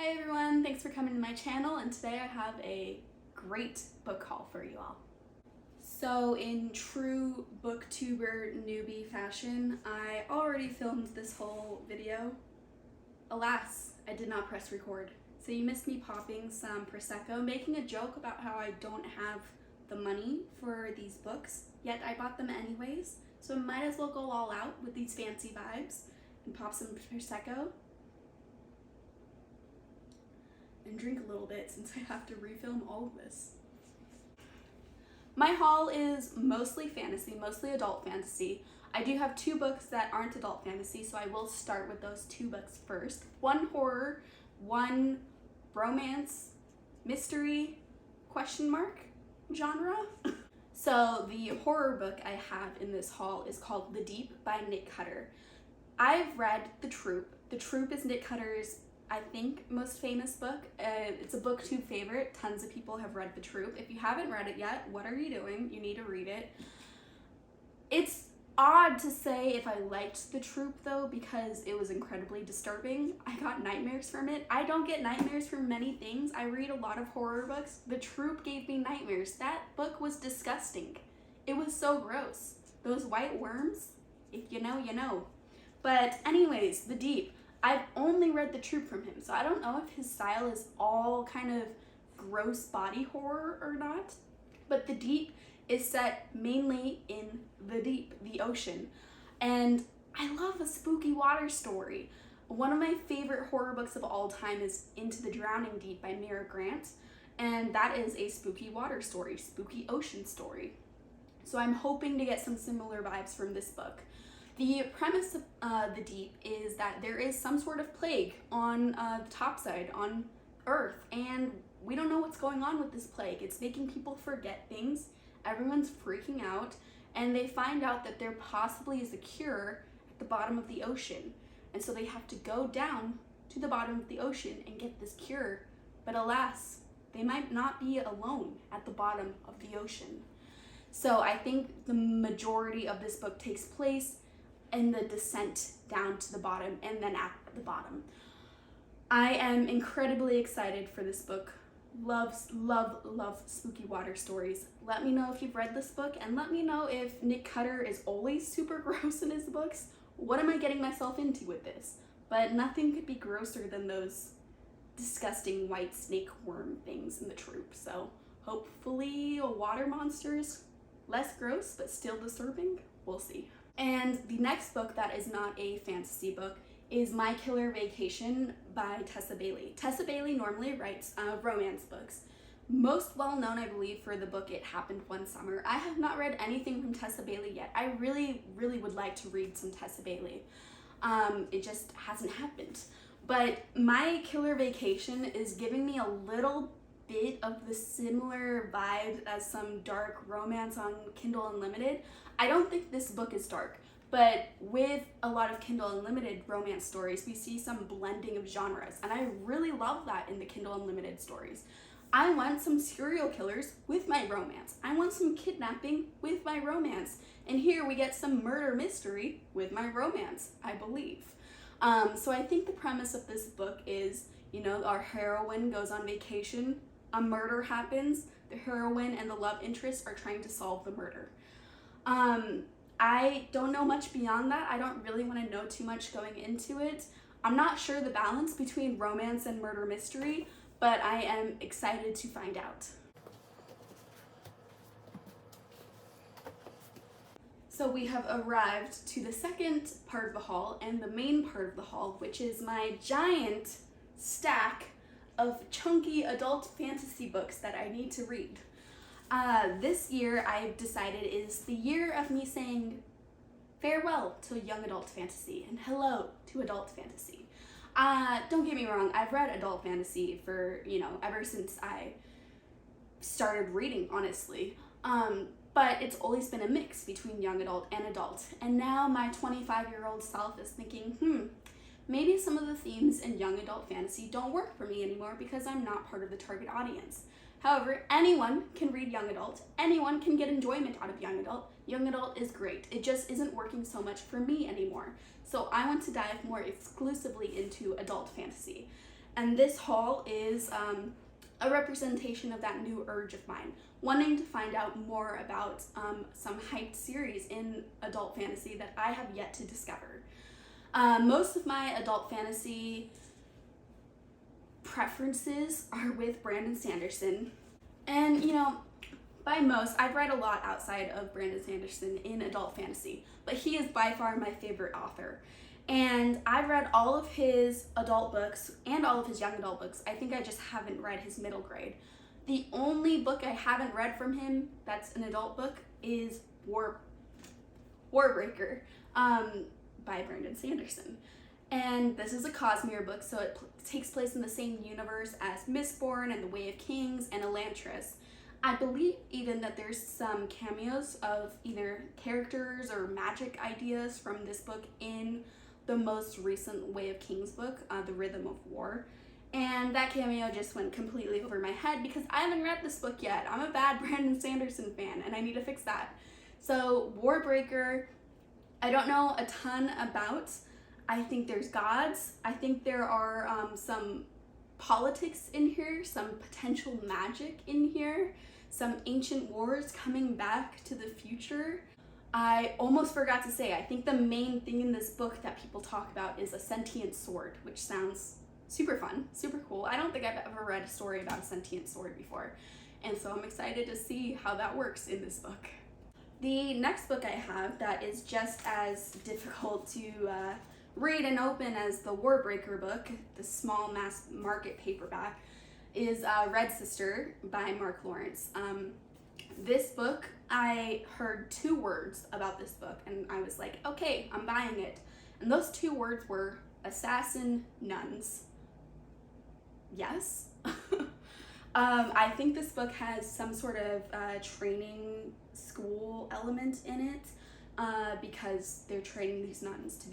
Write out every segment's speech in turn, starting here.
Hi everyone, thanks for coming to my channel, and today I have a great book haul for you all. So in true booktuber newbie fashion, I already filmed this whole video. Alas, I did not press record. So you missed me popping some Prosecco, making a joke about how I don't have the money for these books, yet I bought them anyways. So I might as well go all out with these fancy vibes and pop some Prosecco and drink a little bit since I have to refilm all of this. My haul is mostly fantasy, mostly adult fantasy. I do have two books that aren't adult fantasy, so I will start with those two books first. One horror, one romance, mystery, question mark, genre. So the horror book I have in this haul is called The Deep by Nick Cutter. I've read The Troop. The Troop is Nick Cutter's, I think, most famous book. It's a booktube favorite. Tons of people have read The Troop. If you haven't read it yet, what are you doing? You need to read it. It's odd to say if I liked The Troop though, because it was incredibly disturbing. I got nightmares from it. I don't get nightmares from many things. I read a lot of horror books. The Troop gave me nightmares. That book was disgusting. It was so gross. Those white worms, if you know, you know. But anyways, The Deep. I've only read The Troop from him, so I don't know if his style is all kind of gross body horror or not. But The Deep is set mainly in the deep, the ocean. And I love a spooky water story. One of my favorite horror books of all time is Into the Drowning Deep by Mira Grant. And that is a spooky water story, spooky ocean story. So I'm hoping to get some similar vibes from this book. The premise of The Deep is that there is some sort of plague on the topside, on Earth, and we don't know what's going on with this plague. It's making people forget things, everyone's freaking out, and they find out that there possibly is a cure at the bottom of the ocean. And so they have to go down to the bottom of the ocean and get this cure, but alas, they might not be alone at the bottom of the ocean. So I think the majority of this book takes place in the descent down to the bottom and then at the bottom. I am incredibly excited for this book. Love spooky water stories. Let me know if you've read this book, and let me know if Nick Cutter is always super gross in his books. What am I getting myself into with this? But nothing could be grosser than those disgusting white snake worm things in The Troop. So hopefully a water monster is less gross but still disturbing. We'll see. And the next book that is not a fantasy book is My Killer Vacation by Tessa Bailey. Tessa Bailey normally writes romance books. Most well known, I believe, for the book It Happened One Summer. I have not read anything from Tessa Bailey yet. I really would like to read some Tessa Bailey. It just hasn't happened. But My Killer Vacation is giving me a little bit of the similar vibe as some dark romance on Kindle Unlimited. I don't think this book is dark, but with a lot of Kindle Unlimited romance stories, we see some blending of genres, and I really love that in the Kindle Unlimited stories. I want some serial killers with my romance. I want some kidnapping with my romance. And here we get some murder mystery with my romance, I believe. So I think the premise of this book is, you know, our heroine goes on vacation, a murder happens, the heroine and the love interest are trying to solve the murder. I don't know much beyond that. I don't really want to know too much going into it. I'm not sure the balance between romance and murder mystery, but I am excited to find out. So we have arrived to the second part of the haul and the main part of the haul, which is my giant stack of chunky adult fantasy books that I need to read. This year I've decided is the year of me saying farewell to young adult fantasy and hello to adult fantasy. Don't get me wrong, I've read adult fantasy for, ever since I started reading, honestly. But it's always been a mix between young adult and adult. And now my 25-year-old self is thinking, maybe some of the themes in young adult fantasy don't work for me anymore because I'm not part of the target audience. However, anyone can read young adult, anyone can get enjoyment out of young adult. Young adult is great. It just isn't working so much for me anymore. So I want to dive more exclusively into adult fantasy. And this haul is a representation of that new urge of mine, wanting to find out more about some hyped series in adult fantasy that I have yet to discover. Most of my adult fantasy preferences are with Brandon Sanderson. And, you know, by most, I've read a lot outside of Brandon Sanderson in adult fantasy, but he is by far my favorite author. And I've read all of his adult books and all of his young adult books. I think I just haven't read his middle grade. The only book I haven't read from him that's an adult book is Warbreaker by Brandon Sanderson. And this is a Cosmere book, so it takes place in the same universe as Mistborn and the Way of Kings and Elantris. I believe even that there's some cameos of either characters or magic ideas from this book in the most recent Way of Kings book, The Rhythm of War. And that cameo just went completely over my head because I haven't read this book yet. I'm a bad Brandon Sanderson fan and I need to fix that. So Warbreaker, I don't know a ton about. I think there's gods. I think there are some politics in here, some potential magic in here, some ancient wars coming back to the future. I almost forgot to say, I think the main thing in this book that people talk about is a sentient sword, which sounds super fun, super cool. I don't think I've ever read a story about a sentient sword before, and so I'm excited to see how that works in this book. The next book I have that is just as difficult to read and open as the Warbreaker book, the small mass market paperback, is Red Sister by Mark Lawrence. This book, I heard 2 words about this book and I was like, okay, I'm buying it. And those 2 words were assassin nuns. Yes. I think this book has some sort of training school element in it because they're training these nuns to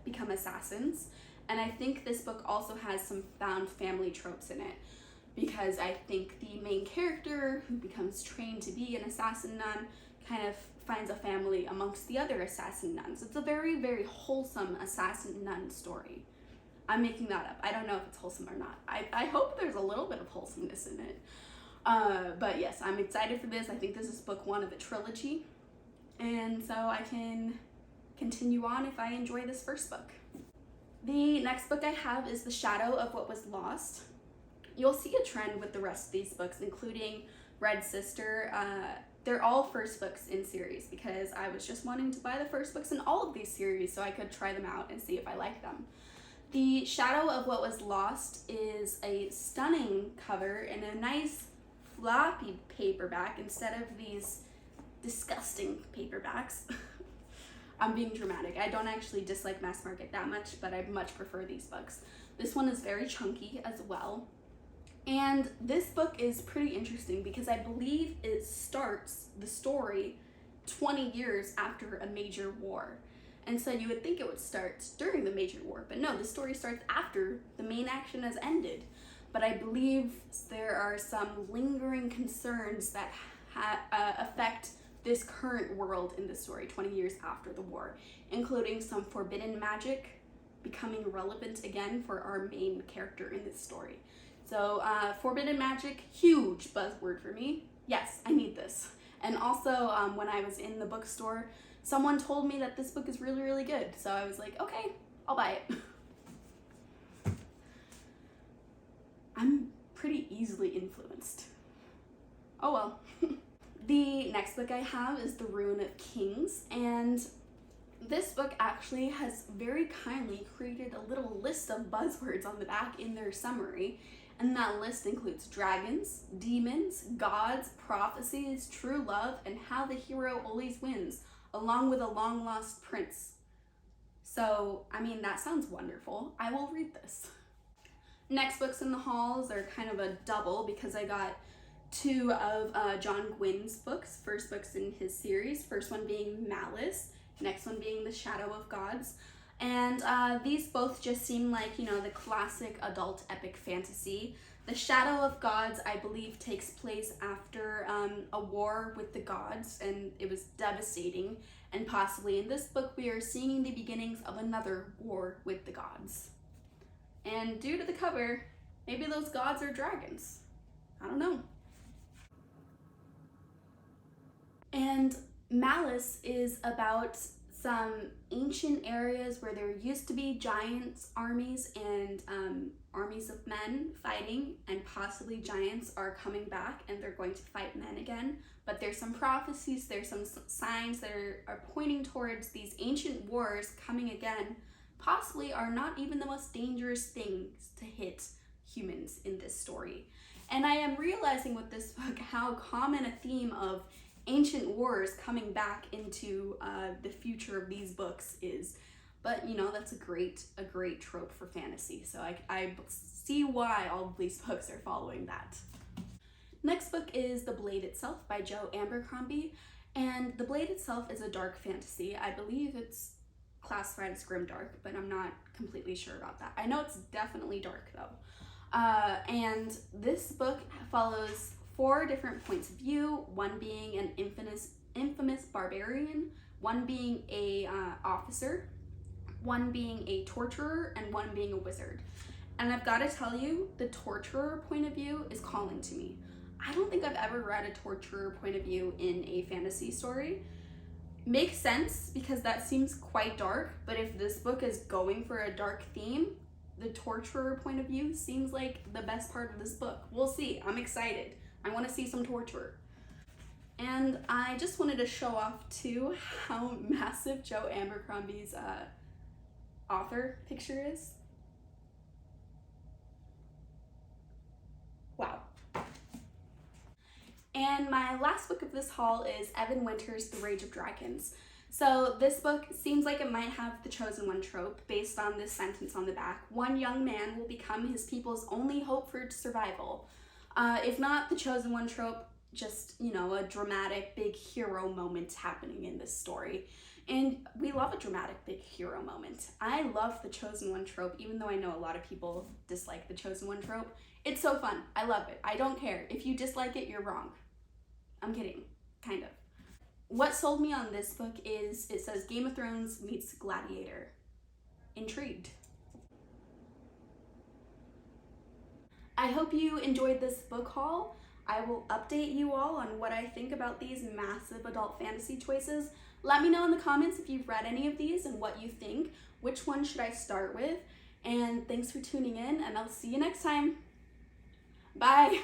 become assassins. And I think this book also has some found family tropes in it, because I think the main character who becomes trained to be an assassin nun kind of finds a family amongst the other assassin nuns. It's a very, very wholesome assassin nun story. I'm making that up. I don't know if it's wholesome or not. I hope there's a little bit of wholesomeness in it. But yes, I'm excited for this. I think this is book 1 of a trilogy. And so I can continue on if I enjoy this first book. The next book I have is The Shadow of What Was Lost. You'll see a trend with the rest of these books, including Red Sister. They're all first books in series because I was just wanting to buy the first books in all of these series so I could try them out and see if I like them. The Shadow of What Was Lost is a stunning cover and a nice floppy paperback instead of these disgusting paperbacks. I'm being dramatic. I don't actually dislike mass market that much, but I much prefer these books. This one is very chunky as well. And this book is pretty interesting because I believe it starts the story 20 years after a major war. And so you would think it would start during the major war, but no, the story starts after the main action has ended. But I believe there are some lingering concerns that affect this current world in the story 20 years after the war, including some forbidden magic becoming relevant again for our main character in this story. So forbidden magic, huge buzzword for me. Yes, I need this. And also when I was in the bookstore, someone told me that this book is really, really good. So I was like, okay, I'll buy it. I'm pretty easily influenced. Oh well. The next book I have is The Rune of Kings, and this book actually has very kindly created a little list of buzzwords on the back in their summary, and that list includes dragons, demons, gods, prophecies, true love, and how the hero always wins, along with a long-lost prince. So, I mean, that sounds wonderful. I will read this. Next books in the hauls are kind of a double because I got 2 of John Gwynn's books, first books in his series, first one being Malice, next one being The Shadow of Gods. And these both just seem like, you know, the classic adult epic fantasy. The Shadow of Gods, I believe, takes place after a war with the gods, and it was devastating. And possibly in this book, we are seeing the beginnings of another war with the gods. And due to the cover, Maybe those gods are dragons. I don't know. And Malice is about some ancient areas where there used to be giants armies and armies of men fighting, and possibly giants are coming back and they're going to fight men again. But there's some prophecies, there's some signs that are pointing towards these ancient wars coming again, possibly are not even the most dangerous things to hit humans in this story. And I am realizing with this book how common a theme of ancient wars coming back into the future of these books is. But you know, that's a great trope for fantasy, so I see why all of these books are following that. Next book is The Blade Itself by Joe Abercrombie, and The Blade Itself is a dark fantasy. I believe it's classified as grimdark, but I'm not completely sure about that. I know it's definitely dark though. And this book follows 4 different points of view, one being an infamous barbarian, one being a officer, one being a torturer, and one being a wizard. And I've got to tell you, the torturer point of view is calling to me. I don't think I've ever read a torturer point of view in a fantasy story. Makes sense because that seems quite dark, but if this book is going for a dark theme, the torturer point of view seems like the best part of this book. We'll see. I'm excited. I want to see some torture. And I just wanted to show off too how massive Joe Abercrombie's author picture is. Wow. And my last book of this haul is Evan Winter's The Rage of Dragons. So this book seems like it might have the chosen one trope based on this sentence on the back. One young man will become his people's only hope for survival. If not the chosen one trope, just, you know, a dramatic big hero moment happening in this story. And we love a dramatic big hero moment. I love the chosen one trope, even though I know a lot of people dislike the chosen one trope. It's so fun. I love it. I don't care. If you dislike it, you're wrong. I'm kidding. Kind of. What sold me on this book is it says Game of Thrones meets Gladiator. Intrigued. I hope you enjoyed this book haul. I will update you all on what I think about these massive adult fantasy choices. Let me know in the comments if you've read any of these and what you think. Which one should I start with? And thanks for tuning in, and I'll see you next time. Bye.